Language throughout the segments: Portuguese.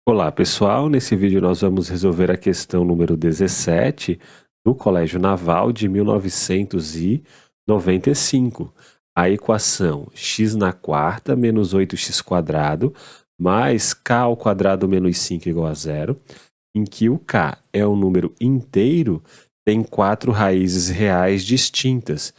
Olá, pessoal. Nesse vídeo nós vamos resolver a questão número 17 do Colégio Naval de 1995. A equação x na quarta menos 8x quadrado mais k ao quadrado menos 5 igual a zero, em que o k é um número inteiro, tem 4 raízes reais distintas.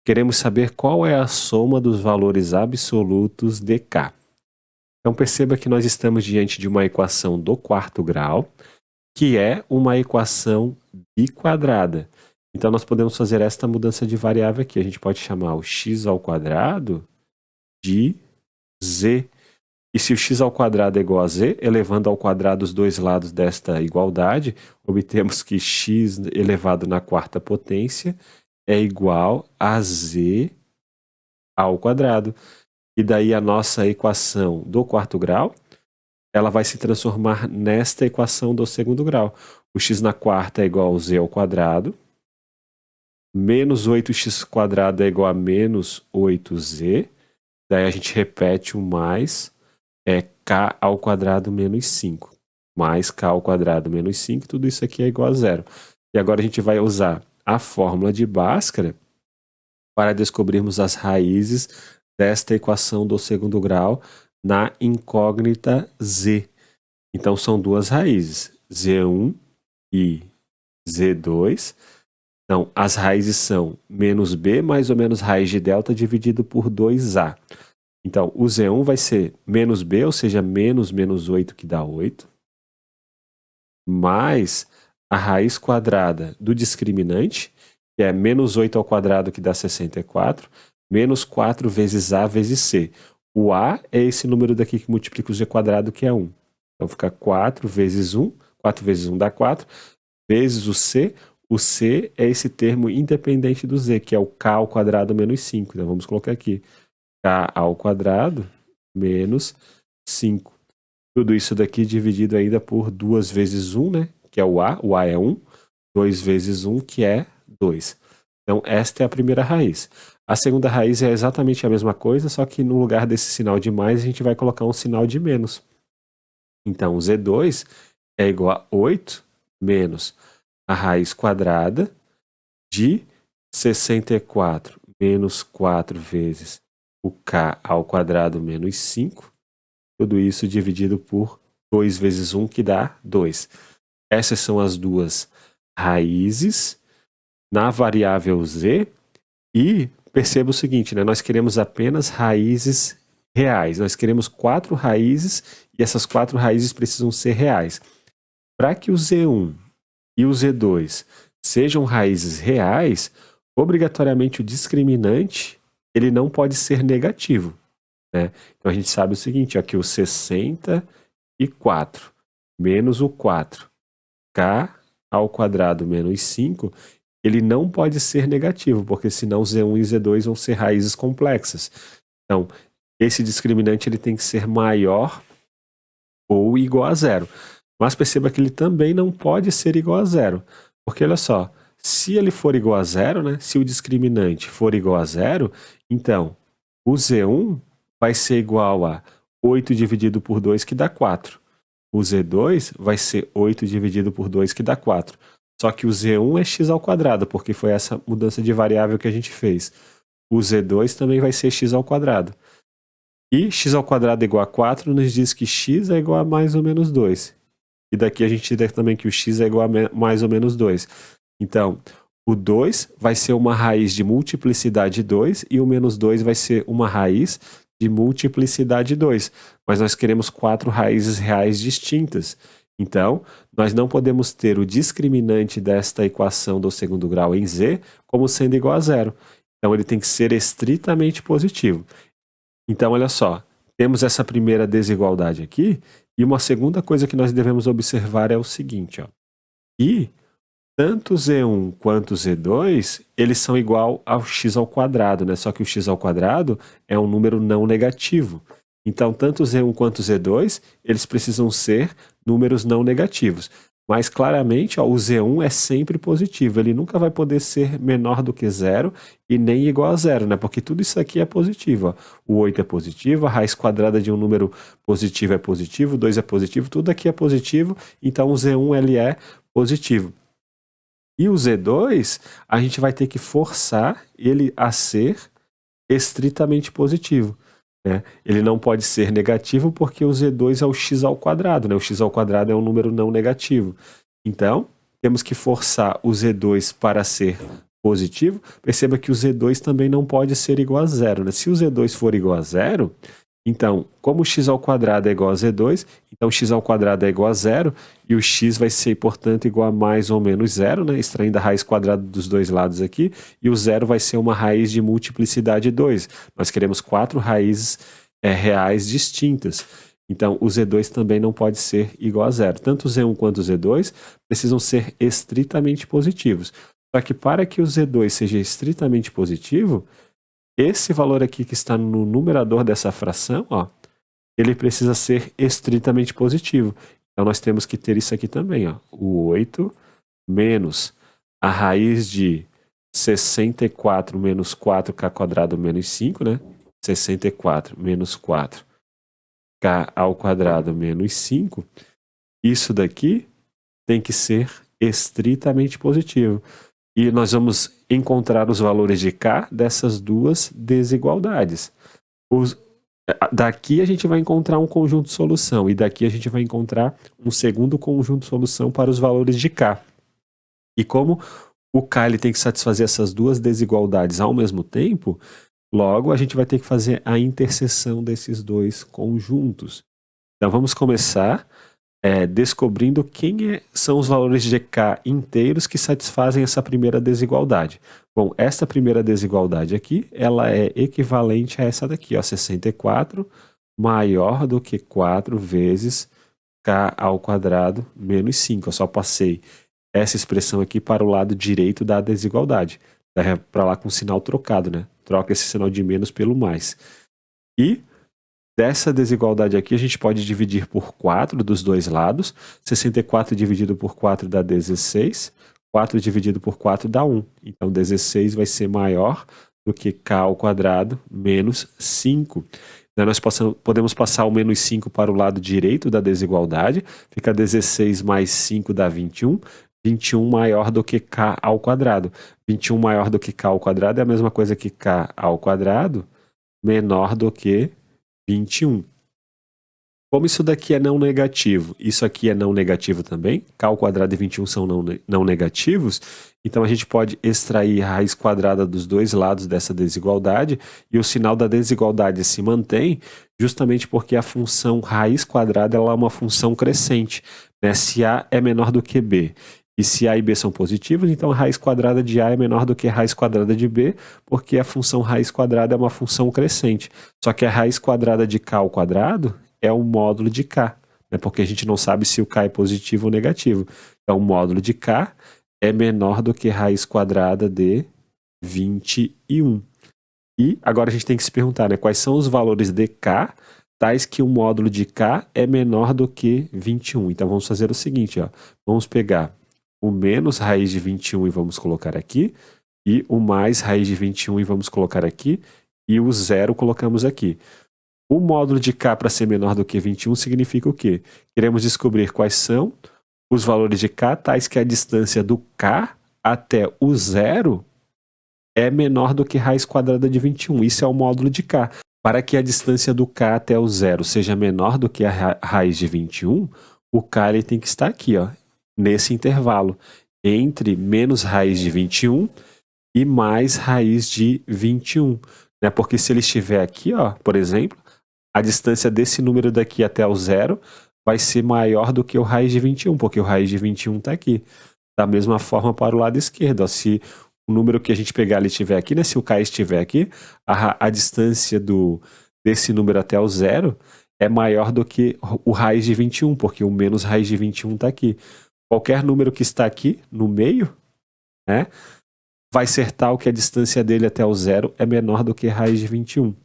Queremos saber qual é a soma dos valores absolutos de k. Então perceba que nós estamos diante de uma equação do quarto grau, que é uma equação biquadrada. Então nós podemos fazer esta mudança de variável aqui. A gente pode chamar o x ao quadrado de z. E se o x ao quadrado é igual a z, elevando ao quadrado os dois lados desta igualdade, obtemos que x elevado na quarta potência é igual a z ao quadrado. E daí a nossa equação do quarto grau, ela vai se transformar nesta equação do segundo grau. O x na quarta é igual a z ao quadrado, menos 8x quadrado é igual a menos 8z, daí a gente repete o mais, é k ao quadrado menos 5, mais k ao quadrado menos 5, tudo isso aqui é igual a zero. E agora a gente vai usar a fórmula de Bhaskara para descobrirmos as raízes desta equação do segundo grau na incógnita z. Então são duas raízes, z1 e z2. Então as raízes são menos b mais ou menos raiz de delta dividido por 2a. Então o z1 vai ser menos b, ou seja, menos 8 que dá 8, mais a raiz quadrada do discriminante, que é menos 8 ao quadrado que dá 64, menos 4 vezes a vezes c. O a é esse número daqui que multiplica o z quadrado, que é 1. Então fica 4 vezes 1, 4 vezes 1 dá 4, vezes o c. O c é esse termo independente do z, que é o k ao quadrado menos 5. Então vamos colocar aqui k ao quadrado menos 5. Tudo isso daqui dividido ainda por 2 vezes 1, né? Que é o a é 1, 2 vezes 1, que é 2. Então esta é a primeira raiz. A segunda raiz é exatamente a mesma coisa, só que no lugar desse sinal de mais, a gente vai colocar um sinal de menos. Então, o z2 é igual a 8 menos a raiz quadrada de 64 menos 4 vezes o k ao quadrado menos 5. Tudo isso dividido por 2 vezes 1, que dá 2. Essas são as duas raízes na variável z. E perceba o seguinte, né? Nós queremos apenas raízes reais. Nós queremos 4 raízes e essas 4 raízes precisam ser reais. Para que o z1 e o z2 sejam raízes reais, obrigatoriamente o discriminante ele não pode ser negativo, né? Então a gente sabe o seguinte, aqui o 64 menos o 4, k ao quadrado menos 5, ele não pode ser negativo, porque senão z1 e z2 vão ser raízes complexas. Então, esse discriminante ele tem que ser maior ou igual a zero. Mas perceba que ele também não pode ser igual a zero, porque olha só, se ele for igual a zero, né, se o discriminante for igual a zero, então o z1 vai ser igual a 8 dividido por 2, que dá 4. O z2 vai ser 8 dividido por 2, que dá 4. Só que o z1 é x ao quadrado, porque foi essa mudança de variável que a gente fez. O z2 também vai ser x ao quadrado. E x ao quadrado é igual a 4 nos diz que x é igual a mais ou menos 2. E daqui a gente tira também que o x é igual a mais ou menos 2. Então, o 2 vai ser uma raiz de multiplicidade 2 e o menos 2 vai ser uma raiz de multiplicidade 2. Mas nós queremos 4 raízes reais distintas. Então, nós não podemos ter o discriminante desta equação do segundo grau em z como sendo igual a zero. Então, ele tem que ser estritamente positivo. Então, olha só, temos essa primeira desigualdade aqui, e uma segunda coisa que nós devemos observar é o seguinte, ó. E tanto z1 quanto z2, eles são igual ao x ao quadrado, né? Só que o x ao quadrado é um número não negativo. Então, tanto z1 quanto z2, eles precisam ser números não negativos. Mas claramente, ó, o Z1 é sempre positivo, ele nunca vai poder ser menor do que zero e nem igual a zero, né? Porque tudo isso aqui é positivo, ó. O 8 é positivo, a raiz quadrada de um número positivo é positivo, o 2 é positivo, tudo aqui é positivo, então o Z1 ele é positivo. E o Z2, a gente vai ter que forçar ele a ser estritamente positivo, né? Ele não pode ser negativo porque o Z2 é o x ao quadrado, né? O x ao quadrado é um número não negativo. Então, temos que forçar o Z2 para ser positivo. Perceba que o Z2 também não pode ser igual a zero, né? Se o Z2 for igual a zero, então, como o x ao quadrado é igual a Z2, então x ao quadrado é igual a zero, e o x vai ser, portanto, igual a mais ou menos zero, né? Extraindo a raiz quadrada dos dois lados aqui, e o zero vai ser uma raiz de multiplicidade 2. Nós queremos 4 raízes reais distintas. Então, o Z2 também não pode ser igual a zero. Tanto o Z1 quanto o Z2 precisam ser estritamente positivos. Só que para que o Z2 seja estritamente positivo, esse valor aqui que está no numerador dessa fração, ó, ele precisa ser estritamente positivo. Então, nós temos que ter isso aqui também, ó, o 8 menos a raiz de 64 menos 4k quadrado menos 5, né? 64 menos 4k ao quadrado menos 5. Isso daqui tem que ser estritamente positivo. E nós vamos encontrar os valores de k dessas duas desigualdades. Daqui a gente vai encontrar um conjunto de solução, e daqui a gente vai encontrar um segundo conjunto de solução para os valores de k. E como o k ele tem que satisfazer essas duas desigualdades ao mesmo tempo, logo a gente vai ter que fazer a interseção desses dois conjuntos. Então vamos começar descobrindo quem são os valores de k inteiros que satisfazem essa primeira desigualdade. Bom, essa primeira desigualdade aqui, ela é equivalente a essa daqui, ó, 64 maior do que 4 vezes k ao quadrado menos 5. Eu só passei essa expressão aqui para o lado direito da desigualdade. Para lá com o sinal trocado, né? Troca esse sinal de menos pelo mais. E dessa desigualdade aqui, a gente pode dividir por 4 dos dois lados. 64 dividido por 4 dá 16. 4 dividido por 4 dá 1. Então, 16 vai ser maior do que k ao quadrado menos 5. Então, nós podemos passar o menos 5 para o lado direito da desigualdade. Fica 16 mais 5 dá 21. 21 maior do que k ao quadrado. 21 maior do que k ao quadrado é a mesma coisa que k ao quadrado menor do que 21. Como isso daqui é não negativo, isso aqui é não negativo também, k ao quadrado e 21 são não negativos, então a gente pode extrair a raiz quadrada dos dois lados dessa desigualdade, e o sinal da desigualdade se mantém justamente porque a função raiz quadrada ela é uma função crescente, né? Se a é menor do que b, e se a e b são positivos, então a raiz quadrada de a é menor do que a raiz quadrada de b, porque a função raiz quadrada é uma função crescente. Só que a raiz quadrada de k ao quadrado é um módulo de k, né? Porque a gente não sabe se o k é positivo ou negativo. Então o módulo de k é menor do que raiz quadrada de 21. E agora a gente tem que se perguntar, né, quais são os valores de k, tais que o módulo de k é menor do que 21. Então vamos fazer o seguinte, ó, vamos pegar o menos raiz de 21 e vamos colocar aqui, e o mais raiz de 21 e vamos colocar aqui, e o zero colocamos aqui. O módulo de k para ser menor do que 21 significa o quê? Queremos descobrir quais são os valores de k, tais que a distância do k até o zero é menor do que raiz quadrada de 21. Isso é o módulo de k. Para que a distância do k até o zero seja menor do que a raiz de 21, o k ele tem que estar aqui, ó, nesse intervalo entre menos raiz de 21 e mais raiz de 21, né? Porque se ele estiver aqui, ó, por exemplo, a distância desse número daqui até o zero vai ser maior do que o raiz de 21, porque o raiz de 21 está aqui. Da mesma forma para o lado esquerdo, ó, se o número que a gente pegar ele estiver aqui, né? Se o k estiver aqui, a distância desse número até o zero é maior do que o raiz de 21, porque o menos raiz de 21 está aqui. Qualquer número que está aqui no meio, né, vai ser tal que a distância dele até o zero é menor do que raiz de 21.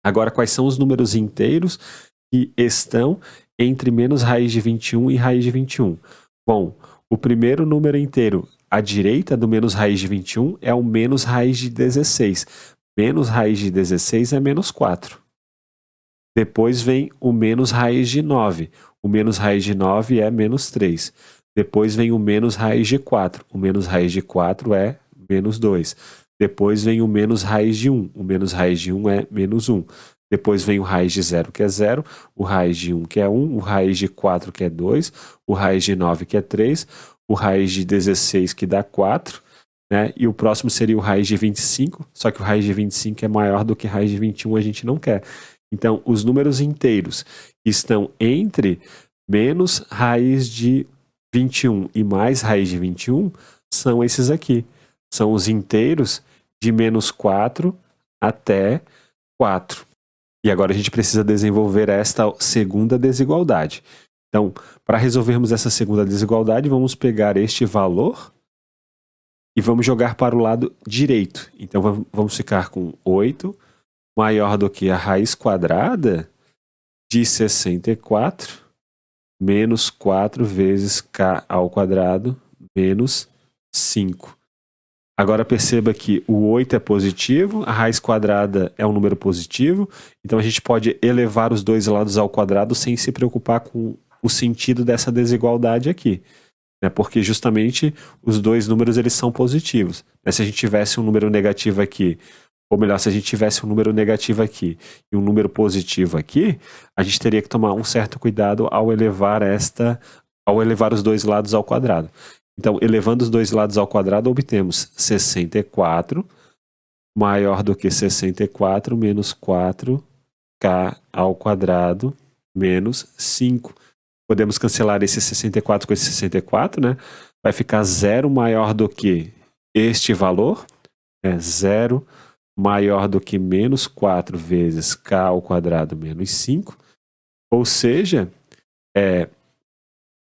Agora, quais são os números inteiros que estão entre menos raiz de 21 e raiz de 21? Bom, o primeiro número inteiro à direita do menos raiz de 21 é o menos raiz de 16. Menos raiz de 16 é menos 4. Depois vem o menos raiz de 9. O menos raiz de 9 é menos 3. Depois vem o menos raiz de 4. O menos raiz de 4 é menos 2. Depois vem o menos raiz de 1. O menos raiz de 1 é menos 1. Depois vem o raiz de 0, que é 0. O raiz de 1, que é 1. O raiz de 4, que é 2. O raiz de 9, que é 3. O raiz de 16, que dá 4. Né? E o próximo seria o raiz de 25. Só que o raiz de 25 é maior do que raiz de 21, a gente não quer. Então, os números inteiros que estão entre menos raiz de 21 e mais raiz de 21 são esses aqui. São os inteiros de menos 4 até 4. E agora a gente precisa desenvolver esta segunda desigualdade. Então, para resolvermos essa segunda desigualdade, vamos pegar este valor e vamos jogar para o lado direito. Então, vamos ficar com 8 maior do que a raiz quadrada de 64 menos 4 vezes k ao quadrado menos 5. Agora perceba que o 8 é positivo, a raiz quadrada é um número positivo, então a gente pode elevar os dois lados ao quadrado sem se preocupar com o sentido dessa desigualdade aqui. Né? Porque justamente os dois números eles são positivos. Né? Se a gente tivesse um número negativo aqui, ou melhor, se a gente tivesse um número negativo aqui e um número positivo aqui, a gente teria que tomar um certo cuidado ao elevar os dois lados ao quadrado. Então, elevando os dois lados ao quadrado, obtemos 64 maior do que 64 menos 4k ao quadrado menos 5. Podemos cancelar esse 64 com esse 64, né? Vai ficar 0 maior do que este valor, 0 maior do que menos 4 vezes k ao quadrado menos 5, ou seja,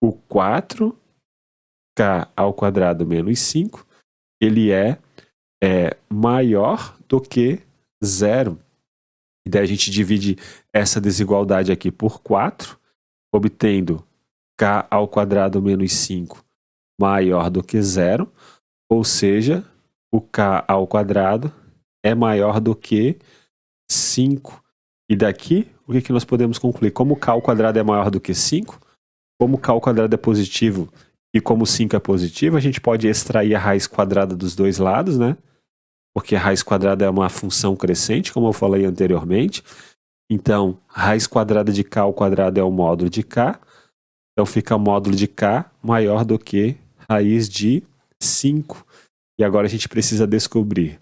o 4k ao quadrado menos 5, ele é maior do que 0. E daí a gente divide essa desigualdade aqui por 4, obtendo k ao quadrado menos 5 maior do que 0, ou seja, o k ao quadrado é maior do que 5. E daqui, o que nós podemos concluir? Como k ao quadrado é maior do que 5, como k ao quadrado é positivo e como 5 é positivo, a gente pode extrair a raiz quadrada dos dois lados, né? Porque a raiz quadrada é uma função crescente, como eu falei anteriormente. Então, raiz quadrada de k ao quadrado é o módulo de k. Então, fica módulo de k maior do que raiz de 5. E agora a gente precisa descobrir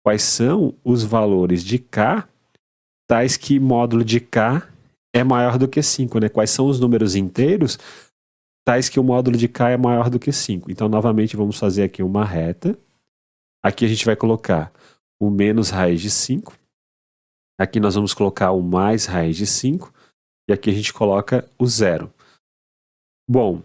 quais são os valores de k, tais que módulo de k é maior do que 5, né? Quais são os números inteiros, tais que o módulo de k é maior do que 5. Então, novamente, vamos fazer aqui uma reta. Aqui a gente vai colocar o menos raiz de 5. Aqui nós vamos colocar o mais raiz de 5. E aqui a gente coloca o 0. Bom,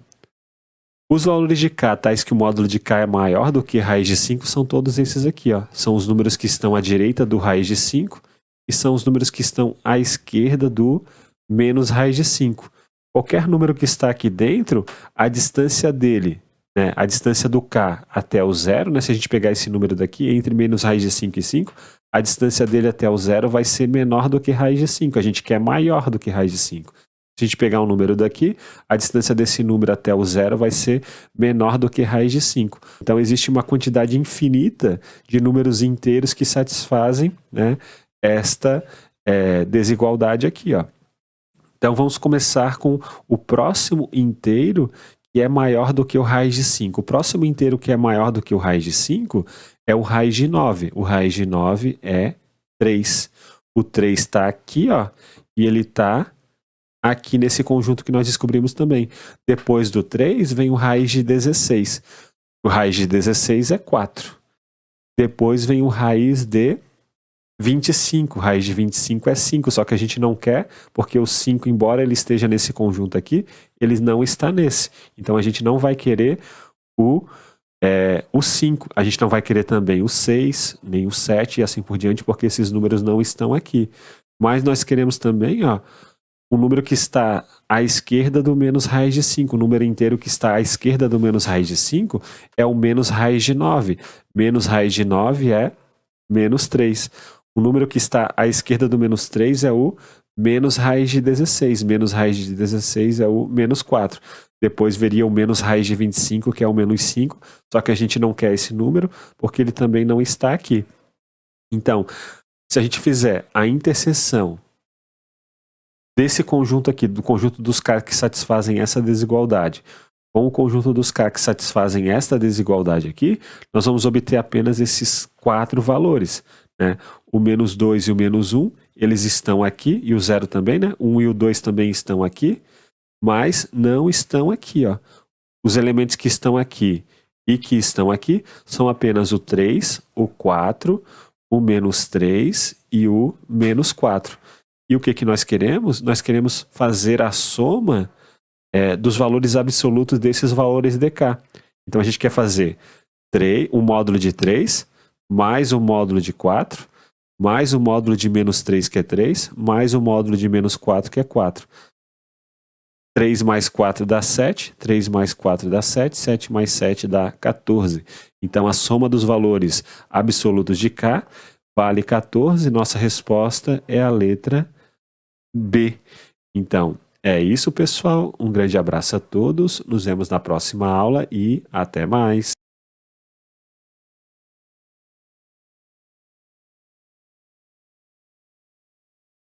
os valores de k, tais que o módulo de k é maior do que raiz de 5, são todos esses aqui. Ó. São os números que estão à direita do raiz de 5 e são os números que estão à esquerda do menos raiz de 5. Qualquer número que está aqui dentro, a distância dele, né, a distância do k até o 0, né, se a gente pegar esse número daqui, entre menos raiz de 5 e 5, a distância dele até o 0 vai ser menor do que raiz de 5. A gente quer maior do que raiz de 5. Se a gente pegar um número daqui, a distância desse número até o 0 vai ser menor do que raiz de 5. Então, existe uma quantidade infinita de números inteiros que satisfazem, né, esta desigualdade aqui. Ó. Então, vamos começar com o próximo inteiro que é maior do que o raiz de 5. O próximo inteiro que é maior do que o raiz de 5 é o raiz de 9. O raiz de 9 é 3. O 3 está aqui, ó, e ele está aqui nesse conjunto que nós descobrimos também. Depois do 3 vem o raiz de 16. O raiz de 16 é 4. Depois vem o raiz de 25. O raiz de 25 é 5, só que a gente não quer, porque o 5, embora ele esteja nesse conjunto aqui, ele não está nesse. Então a gente não vai querer o 5. A gente não vai querer também o 6, nem o 7 e assim por diante, porque esses números não estão aqui. Mas nós queremos também, ó, O número que está à esquerda do menos raiz de 5. O número inteiro que está à esquerda do menos raiz de 5 é o menos raiz de 9. Menos raiz de 9 é menos 3. O número que está à esquerda do menos 3 é o menos raiz de 16. Menos raiz de 16 é o menos 4. Depois veria o menos raiz de 25, que é o menos 5. Só que a gente não quer esse número, porque ele também não está aqui. Então, se a gente fizer a interseção desse conjunto aqui, do conjunto dos K que satisfazem essa desigualdade, com o conjunto dos K que satisfazem esta desigualdade aqui, nós vamos obter apenas esses 4 valores, né? O menos 2 e o menos 1, eles estão aqui, e o 0 também, né? O 1 e o 2 também estão aqui, mas não estão aqui, ó. Os elementos que estão aqui e que estão aqui são apenas o 3, o 4, o menos 3 e o menos 4. E o que nós queremos? Nós queremos fazer a soma dos valores absolutos desses valores de K. Então a gente quer fazer um módulo de 3, mais o módulo de 4, mais o módulo de menos 3, que é 3, mais o módulo de menos 4, que é 4. 3 mais 4 dá 7, 3 mais 4 dá 7, 7 mais 7 dá 14. Então a soma dos valores absolutos de K vale 14, nossa resposta é a letra B. Então, é isso, pessoal. Um grande abraço a todos. Nos vemos na próxima aula e até mais.